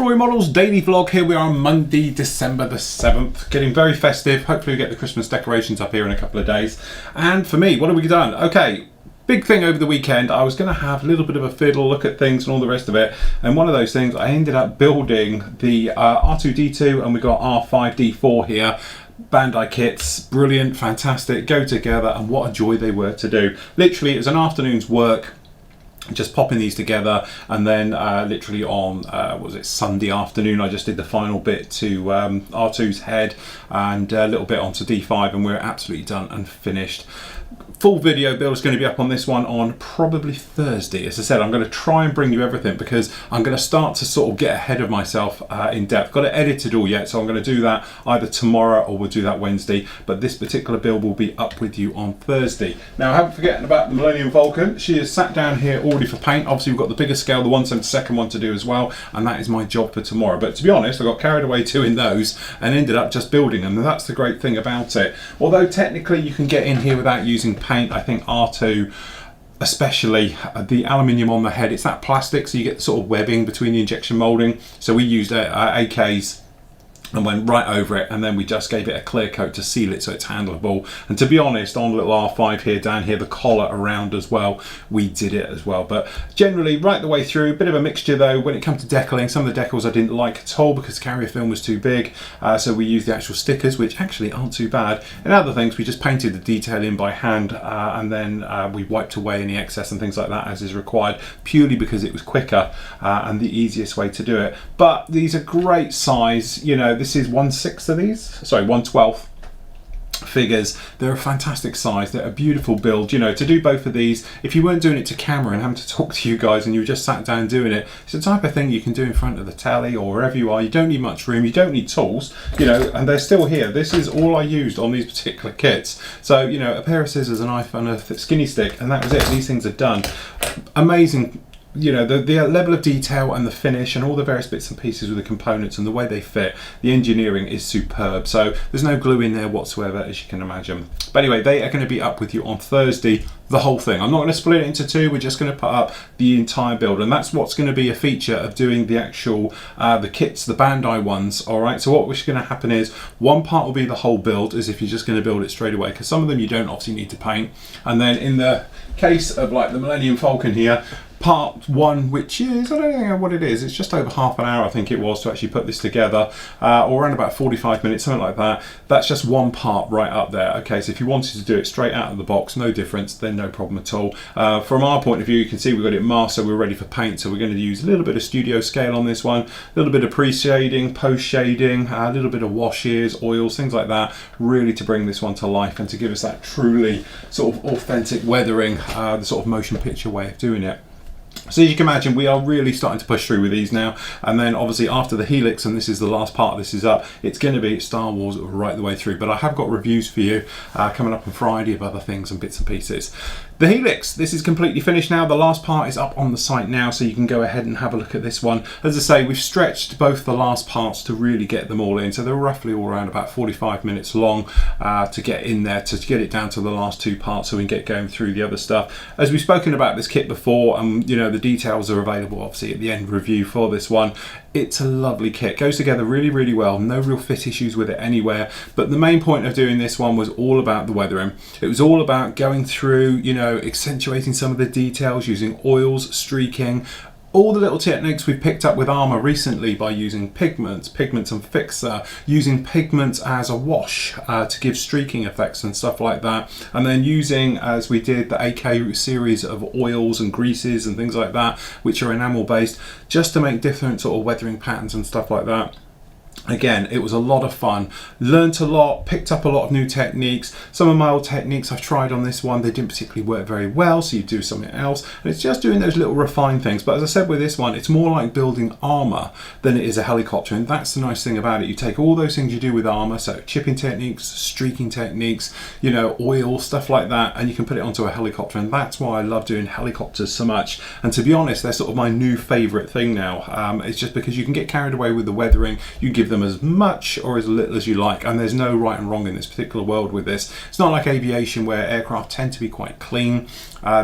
Flory Models daily vlog. Here we are on Monday, December the 7th, getting very festive. Hopefully we get the Christmas decorations up here in a couple of days. And for me, what have we done? Okay, big thing over the weekend. I was going to have a little bit of a fiddle, look at things and all the rest of it. And one of those things, I ended up building the R2D2 and we got R5D4 here. Bandai kits, brilliant, fantastic, go together, and what a joy they were to do. Literally, it was an afternoon's work just popping these together, and then literally on was it Sunday afternoon, I just did the final bit to R2's head and a little bit onto D5, and we're absolutely done and finished. Full video build is going to be up on this one on probably Thursday. As I said, I'm going to try and bring you everything because I'm going to start to sort of get ahead of myself in depth. Got it edited all yet, so I'm going to do that either tomorrow or we'll do that Wednesday. But this particular build will be up with you on Thursday. Now, I haven't forgotten about the Millennium Falcon. She is sat down here already for paint. Obviously, we've got the bigger scale, the 1/72 one to do as well, and that is my job for tomorrow. But to be honest, I got carried away doing those and ended up just building them. And that's the great thing about it. Although technically you can get in here without using paint, I think R2, especially the aluminium on the head, it's that plastic, so you get the sort of webbing between the injection molding. So we used AKs and went right over it, and then we just gave it a clear coat to seal it so it's handleable. And to be honest, on the little R5 here, down here, the collar around as well, we did it as well. But generally, right the way through, a bit of a mixture though. When it comes to decaling, some of the decals I didn't like at all because carrier film was too big, so we used the actual stickers, which actually aren't too bad. And other things, we just painted the detail in by hand, and then we wiped away any excess and things like that as is required, purely because it was quicker and the easiest way to do it. But these are great size, you know. This is 1/6 of these, sorry, 1/12 figures. They're a fantastic size, they're a beautiful build. You know, to do both of these, if you weren't doing it to camera and having to talk to you guys and you were just sat down doing it, it's the type of thing you can do in front of the telly or wherever you are. You don't need much room, you don't need tools, you know, and they're still here. This is all I used on these particular kits. So, you know, a pair of scissors, a knife and a skinny stick, and that was it. These things are done. Amazing. You know, the level of detail and the finish and all the various bits and pieces with the components and the way they fit, the engineering is superb. So there's no glue in there whatsoever, as you can imagine. But anyway, they are going to be up with you on Thursday, the whole thing. I'm not going to split it into two, we're just going to put up the entire build, and that's what's going to be a feature of doing the actual the kits, the Bandai ones. All right, so what's going to happen is one part will be the whole build, as if you're just going to build it straight away, because some of them you don't obviously need to paint. And then in the case of like the Millennium Falcon here, part one, which is, I don't know what it is, it's just over half an hour I think it was to actually put this together, or around about 45 minutes, something like that. That's just one part right up there. Okay, so if you wanted to do it straight out of the box, no difference, then no problem at all. From our point of view, you can see we've got it masked, so we're ready for paint. So we're going to use a little bit of studio scale on this one, a little bit of pre-shading, post-shading, a little bit of washes, oils, things like that, really to bring this one to life and to give us that truly sort of authentic weathering, the sort of motion picture way of doing it. So as you can imagine, we are really starting to push through with these now, and then obviously after the Helix, and this is the last part, this is up, it's going to be Star Wars right the way through. But I have got reviews for you coming up on Friday of other things and bits and pieces. The Helix, this is completely finished now. The last part is up on the site now, so you can go ahead and have a look at this one. As I say, we've stretched both the last parts to really get them all in, so they're roughly all around about 45 minutes long to get in there, to get it down to the last two parts so we can get going through the other stuff. As we've spoken about this kit before, you know, the details are available obviously at the end review for this one. It's a lovely kit, goes together really, really well, no real fit issues with it anywhere. But the main point of doing this one was all about the weathering. It was all about going through, you know, accentuating some of the details, using oils, streaking, all the little techniques we've picked up with armor recently by using pigments and fixer, using pigments as a wash to give streaking effects and stuff like that, and then using, as we did, the AK series of oils and greases and things like that, which are enamel based, just to make different sort of weathering patterns and stuff like that. Again, it was a lot of fun, learnt a lot, picked up a lot of new techniques. Some of my old techniques I've tried on this one, they didn't particularly work very well, so you do something else, and it's just doing those little refined things. But as I said with this one, it's more like building armor than it is a helicopter, and that's the nice thing about it. You take all those things you do with armor, so chipping techniques, streaking techniques, you know, oil, stuff like that, and you can put it onto a helicopter, and that's why I love doing helicopters so much. And to be honest, they're sort of my new favorite thing now. It's just because you can get carried away with the weathering, you can give them as much or as little as you like, and there's no right and wrong in this particular world with this. It's not like aviation where aircraft tend to be quite clean.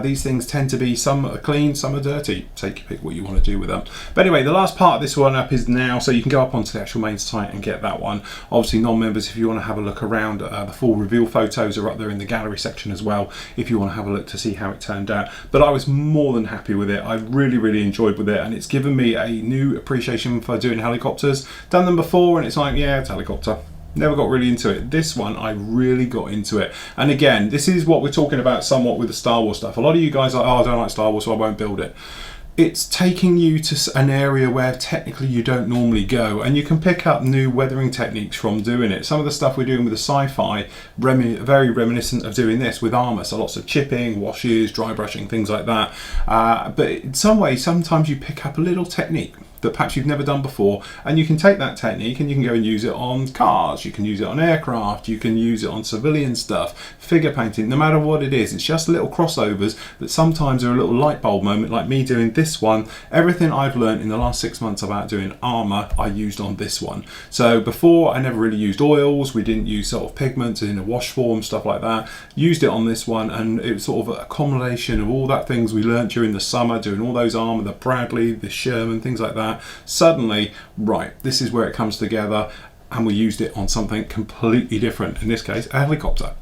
These things tend to be, some are clean, some are dirty. Take your pick what you want to do with them. But anyway, the last part of this one up is now, so you can go up onto the actual main site and get that one. Obviously non-members, if you want to have a look around, the full reveal photos are up there in the gallery section as well, if you want to have a look to see how it turned out. But I was more than happy with it. I really enjoyed with it, and it's given me a new appreciation for doing helicopters. Done them before and it's like, yeah, it's a helicopter. Never got really into it. This one, I really got into it. And again, this is what we're talking about somewhat with the Star Wars stuff. A lot of you guys are like, oh, I don't like Star Wars, so I won't build it. It's taking you to an area where technically you don't normally go, and you can pick up new weathering techniques from doing it. Some of the stuff we're doing with the sci-fi, very reminiscent of doing this with armour. So lots of chipping, washes, dry brushing, things like that. But in some ways, sometimes you pick up a little technique that perhaps you've never done before, and you can take that technique and you can go and use it on cars, you can use it on aircraft, you can use it on civilian stuff, figure painting, no matter what it is. It's just little crossovers that sometimes are a little light bulb moment, like me doing this one. Everything I've learned in the last 6 months about doing armour, I used on this one. So before, I never really used oils, we didn't use sort of pigments in a wash form, stuff like that. Used it on this one, and it was sort of a combination of all that things we learned during the summer, doing all those armour, the Bradley, the Sherman, things like that. Suddenly, right, this is where it comes together, and we used it on something completely different, in this case a helicopter.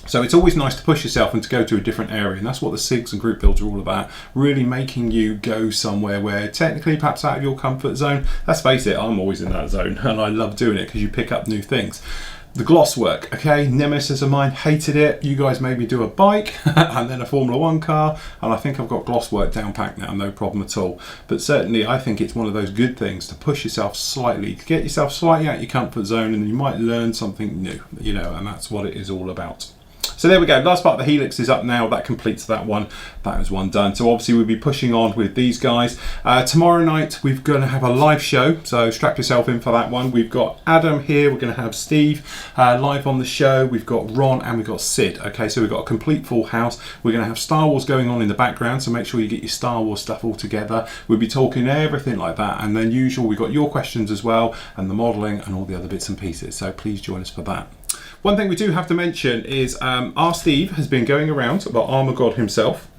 So it's always nice to push yourself and to go to a different area, and that's what the SIGs and group builds are all about, really making you go somewhere where technically perhaps out of your comfort zone. Let's face it, I'm always in that zone and I love doing it because you pick up new things. The gloss work, okay, nemesis of mine, hated it. You guys made me do a bike and then a Formula 1 car, and I think I've got gloss work down packed now, no problem at all. But certainly I think it's one of those good things to push yourself slightly, to get yourself slightly out of your comfort zone, and you might learn something new, you know, and that's what it is all about. So there we go, last part of the Helix is up now, that completes that one. That was one done. So obviously we'll be pushing on with these guys. Tomorrow night we're going to have a live show, so strap yourself in for that one. We've got Adam here, we're going to have Steve live on the show, we've got Ron and we've got Sid. Okay, so we've got a complete full house. We're going to have Star Wars going on in the background, so make sure you get your Star Wars stuff all together. We'll be talking everything like that, and then usual we've got your questions as well, and the modelling and all the other bits and pieces, so please join us for that. One thing we do have to mention is our Steve has been going around, the Armour God himself.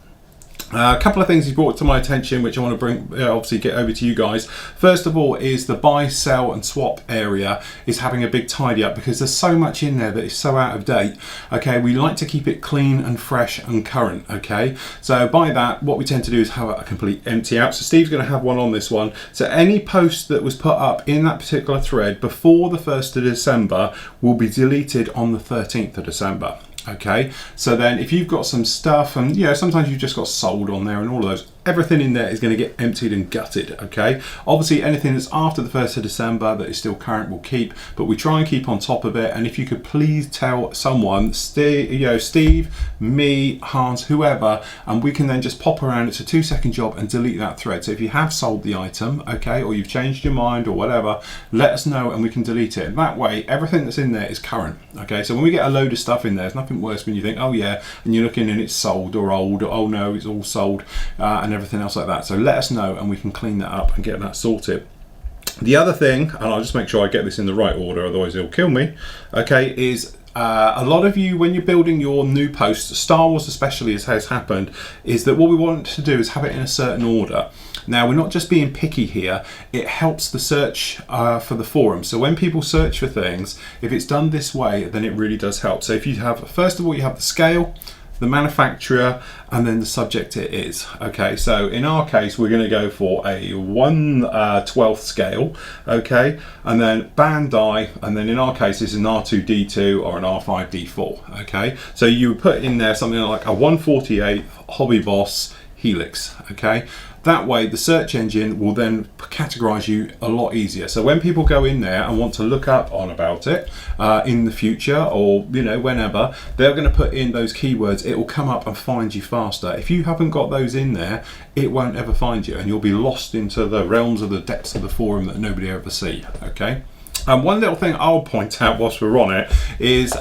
A couple of things he brought to my attention, which I want to bring, obviously get over to you guys. First of all is the buy, sell and swap area is having a big tidy up, because there's so much in there that is so out of date. Okay, we like to keep it clean and fresh and current. Okay, so by that, what we tend to do is have a complete empty out. So Steve's going to have one on this one. So any post that was put up in that particular thread before the 1st of December will be deleted on the 13th of December. Okay, so then if you've got some stuff, and you know, sometimes you've just got sold on there and all of those, everything in there is going to get emptied and gutted. Okay, obviously anything that's after the 1st of December that is still current will keep, but we try and keep on top of it. And if you could please tell someone, Steve, me, Hans, whoever, and we can then just pop around. It's a 2-second job and delete that thread. So if you have sold the item, okay, or you've changed your mind or whatever, let us know and we can delete it. That way everything that's in there is current. Okay, so when we get a load of stuff in there, there's nothing worse when you think, oh yeah, and you're looking and it's sold or old, or oh no, it's all sold, and everything else like that. So let us know and we can clean that up and get that sorted. The other thing, and I'll just make sure I get this in the right order, otherwise it'll kill me, okay, is a lot of you, when you're building your new posts, Star Wars especially, as has happened, is that what we want to do is have it in a certain order. Now, we're not just being picky here, it helps the search for the forum. So when people search for things, if it's done this way, then it really does help. So if you have, first of all, you have the scale, the manufacturer, and then the subject it is. Okay, so in our case, we're going to go for a 1/12 scale, okay, and then Bandai, and then in our case, this is an R2D2 or an R5D4, okay. So you put in there something like a 1/48 Hobby Boss Helix, okay. That way the search engine will then categorize you a lot easier. So when people go in there and want to look up on about it in the future, or you know, whenever, they're going to put in those keywords, it will come up and find you faster. If you haven't got those in there, it won't ever find you, and you'll be lost into the realms of the depths of the forum that nobody ever see. Okay. One little thing I'll point out whilst we're on it is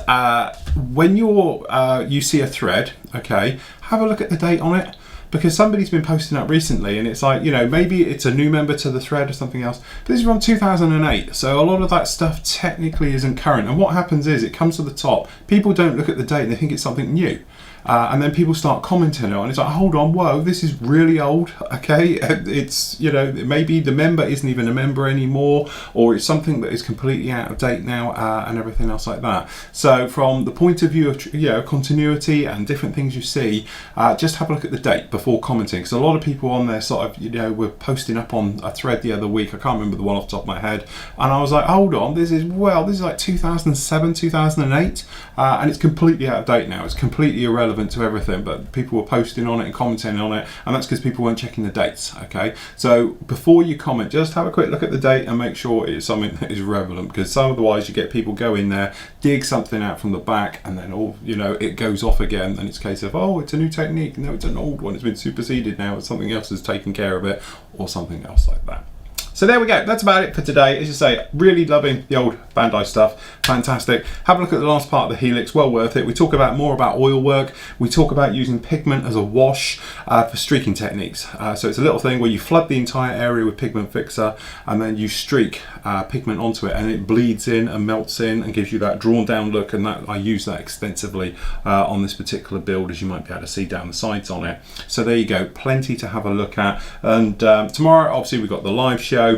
when you see a thread, okay, have a look at the date on it. because somebody's been posting up recently, and it's like, you know, maybe it's a new member to the thread or something else, but this is from 2008, so a lot of that stuff technically isn't current. And what happens is it comes to the top, people don't look at the date, they think it's something new. And then people start commenting on it. It's like, hold on, whoa, this is really old, okay? It's, you know, maybe the member isn't even a member anymore, or it's something that is completely out of date now, and everything else like that. So from the point of view of, you know, continuity and different things you see, just have a look at the date before commenting, because a lot of people on there sort of, you know, were posting up on a thread the other week, I can't remember the one off the top of my head, and I was like, hold on, this is like 2007, 2008, and it's completely out of date now. It's completely irrelevant to everything, but people were posting on it and commenting on it, and that's because people weren't checking the dates. Okay, so before you comment, just have a quick look at the date and make sure it's something that is relevant, because otherwise you get people go in there, dig something out from the back, and then all, you know, it goes off again, and it's a case of, oh, it's a new technique, no, it's an old one, it's been superseded now, it's something else has taken care of it, or something else like that. So there we go, that's about it for today. As you say, really loving the old Bandai stuff, fantastic. Have a look at the last part of the Helix, well worth it. We talk about more about oil work, we talk about using pigment as a wash for streaking techniques. So it's a little thing where you flood the entire area with pigment fixer, and then you streak pigment onto it, and it bleeds in and melts in and gives you that drawn down look, and that I use that extensively on this particular build, as you might be able to see down the sides on it. So there you go, plenty to have a look at. And tomorrow, obviously, we've got the live show.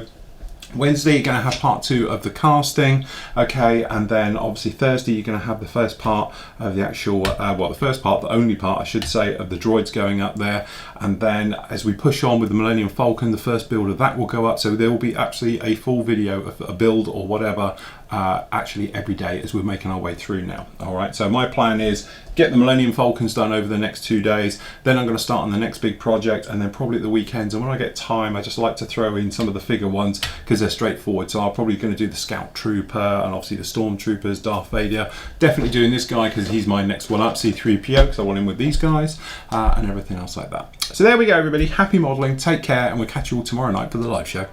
Wednesday you're going to have part 2 of the casting, okay, and then obviously Thursday you're going to have the first part of the actual, the only part I should say, of the droids going up there. And then as we push on with the Millennium Falcon, the first build of that will go up, so there will be absolutely a full video of a build or whatever actually every day as we're making our way through now. All right, so my plan is get the Millennium Falcons done over the next 2 days, then I'm going to start on the next big project, and then probably at the weekends, and when I get time I just like to throw in some of the figure ones because they're straightforward. So I'm probably going to do the Scout Trooper and obviously the Stormtroopers, Darth Vader, definitely doing this guy because he's my next one up, C-3PO, because I want him with these guys, and everything else like that. So there we go everybody, happy modelling, take care, and we'll catch you all tomorrow night for the live show.